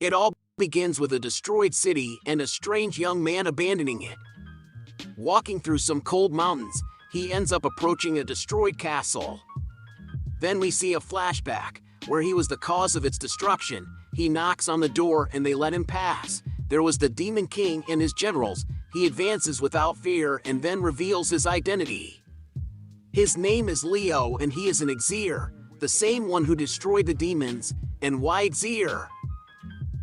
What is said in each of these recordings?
It all begins with a destroyed city and a strange young man abandoning it. Walking through some cold mountains, he ends up approaching a destroyed castle. Then we see a flashback, where he was the cause of its destruction. He knocks on the door and they let him pass. There was the Demon King and his generals. He advances without fear and then reveals his identity. His name is Leo and he is an Exir, the same one who destroyed the demons. And why Exir?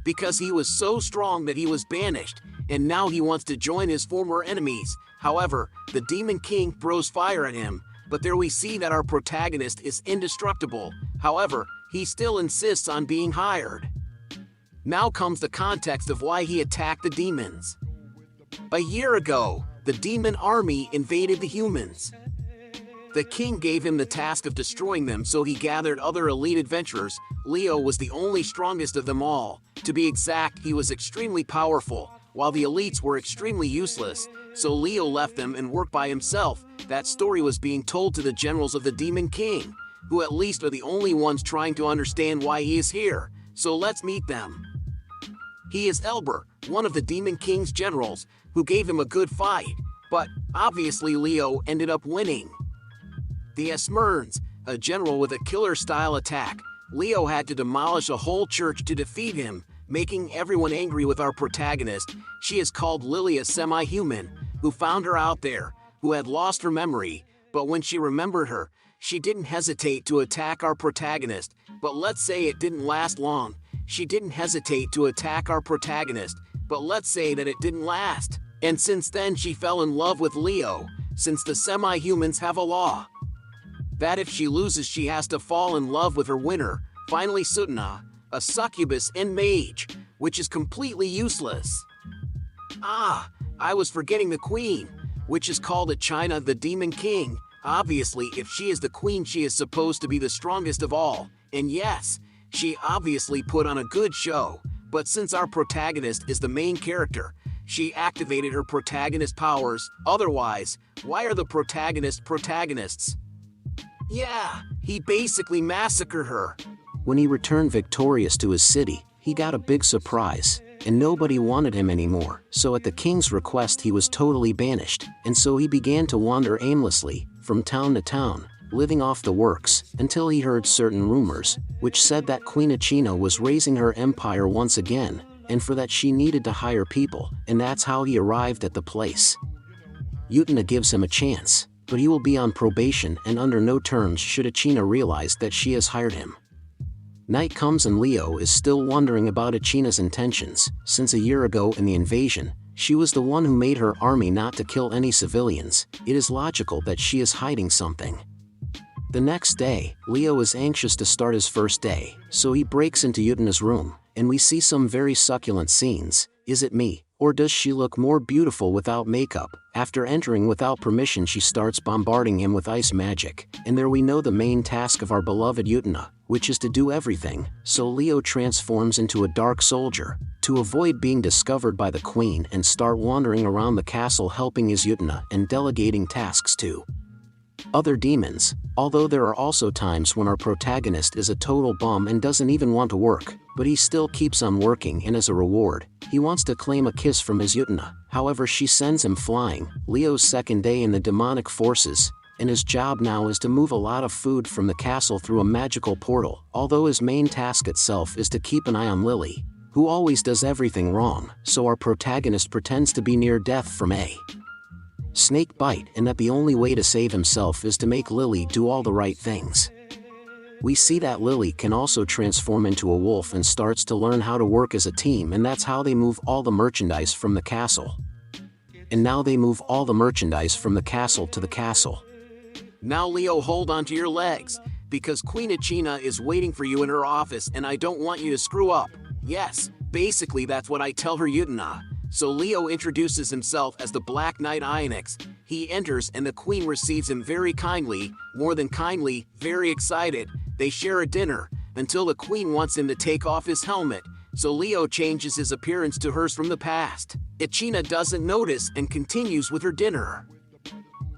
Because he was so strong that he was banished, and now he wants to join his former enemies. However, the Demon King throws fire at him, but there we see that our protagonist is indestructible. However, he still insists on being hired. Now comes the context of why he attacked the demons. A year ago, the demon army invaded the humans. The king gave him the task of destroying them, so he gathered other elite adventurers. Leo was the only strongest of them all. To be exact, he was extremely powerful, while the elites were extremely useless, so Leo left them and worked by himself. That story was being told to the generals of the Demon King, who at least are the only ones trying to understand why he is here, so let's meet them. He is Elber, one of the Demon King's generals, who gave him a good fight, but obviously Leo ended up winning. The Esmerns, a general with a killer-style attack. Leo had to demolish a whole church to defeat him, making everyone angry with our protagonist. She is called Lily, a semi-human, who found her out there, who had lost her memory, but when she remembered her, she didn't hesitate to attack our protagonist. But let's say it didn't last long. She didn't hesitate to attack our protagonist, but let's say that it didn't last. And since then she fell in love with Leo, since the semi-humans have a law that if she loses she has to fall in love with her winner. Finally Sutana, a succubus and mage, which is completely useless. I was forgetting the queen, which is called Echina, the Demon King. Obviously, if she is the queen, she is supposed to be the strongest of all. And yes, she obviously put on a good show, but since our protagonist is the main character, she activated her protagonist powers. Otherwise, why are the protagonists? Yeah, he basically massacred her. When he returned victorious to his city, he got a big surprise, and nobody wanted him anymore. So at the king's request he was totally banished, and so he began to wander aimlessly, from town to town, living off the works, until he heard certain rumors, which said that Queen Echina was raising her empire once again, and for that she needed to hire people, and that's how he arrived at the place. Yuuyame gives him a chance, but he will be on probation and under no terms should Echina realize that she has hired him. Night comes and Leo is still wondering about Echina's intentions, since a year ago in the invasion, she was the one who made her army not to kill any civilians. It is logical that she is hiding something. The next day, Leo is anxious to start his first day, so he breaks into Yuuyame's room, and we see some very succulent scenes. Is it me, or does she look more beautiful without makeup? After entering without permission she starts bombarding him with ice magic, and there we know the main task of our beloved Yuuyame, which is to do everything, so Leo transforms into a dark soldier, to avoid being discovered by the queen and start wandering around the castle helping his Yuuyame and delegating tasks to other demons, although there are also times when our protagonist is a total bum and doesn't even want to work, but he still keeps on working, and as a reward, he wants to claim a kiss from his Yuuyame. However, she sends him flying. Leo's second day in the demonic forces, and his job now is to move a lot of food from the castle through a magical portal, although his main task itself is to keep an eye on Lily, who always does everything wrong, so our protagonist pretends to be near death from a snake bite, and that the only way to save himself is to make Lily do all the right things. We see that Lily can also transform into a wolf and starts to learn how to work as a team, and that's how they move all the merchandise from the castle. And now they move all the merchandise from the castle to the castle. Now Leo, hold on to your legs, because Queen Echina is waiting for you in her office and I don't want you to screw up. Yes, basically that's what I tell her Yuuyame. So Leo introduces himself as the Black Knight Ionix. He enters and the queen receives him very kindly, more than kindly, very excited. They share a dinner, until the queen wants him to take off his helmet, so Leo changes his appearance to hers from the past. Echina doesn't notice and continues with her dinner.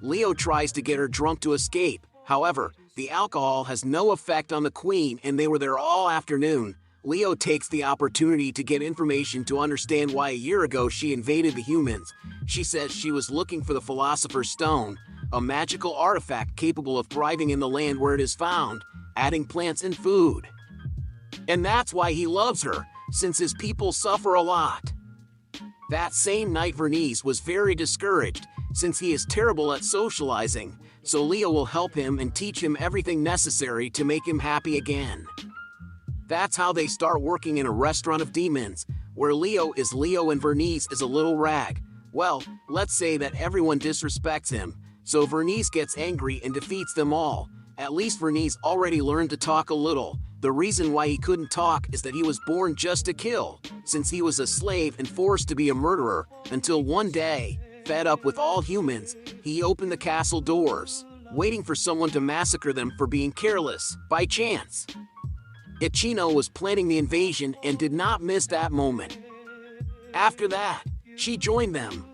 Leo tries to get her drunk to escape, however, the alcohol has no effect on the queen and they were there all afternoon. Leo takes the opportunity to get information to understand why a year ago she invaded the humans. She says she was looking for the Philosopher's Stone, a magical artifact capable of thriving in the land where it is found, adding plants and food. And that's why he loves her, since his people suffer a lot. That same night Vernice was very discouraged, since he is terrible at socializing, so Leo will help him and teach him everything necessary to make him happy again. That's how they start working in a restaurant of demons, where Leo is Leo and Vernice is a little rag. Well, let's say that everyone disrespects him, so Vernice gets angry and defeats them all. At least Vernice already learned to talk a little. The reason why he couldn't talk is that he was born just to kill, since he was a slave and forced to be a murderer, until one day, fed up with all humans, he opened the castle doors, waiting for someone to massacre them for being careless, by chance. Ichino was planning the invasion and did not miss that moment. After that, she joined them.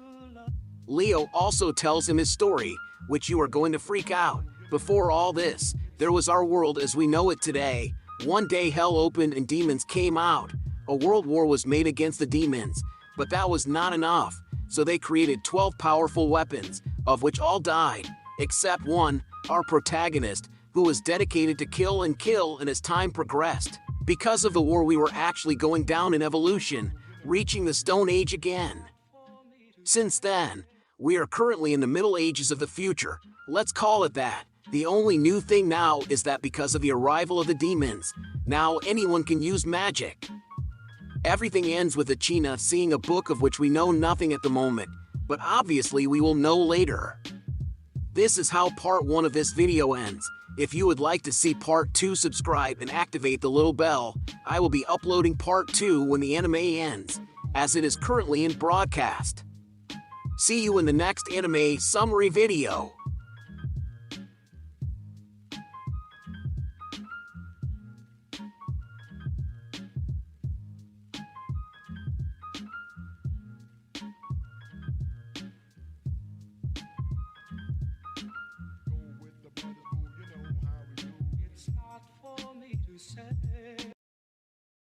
Leo also tells him his story, which you are going to freak out. Before all this, there was our world as we know it today. One day hell opened and demons came out. A world war was made against the demons, but that was not enough, so they created 12 powerful weapons, of which all died, except one, our protagonist, who was dedicated to kill and as time progressed. Because of the war we were actually going down in evolution, reaching the Stone Age again. Since then, we are currently in the Middle Ages of the future, let's call it that. The only new thing now is that because of the arrival of the demons, now anyone can use magic. Everything ends with Ichino seeing a book of which we know nothing at the moment, but obviously we will know later. This is how part 1 of this video ends. If you would like to see part 2, subscribe and activate the little bell. I will be uploading part 2 when the anime ends, as it is currently in broadcast. See you in the next anime summary video.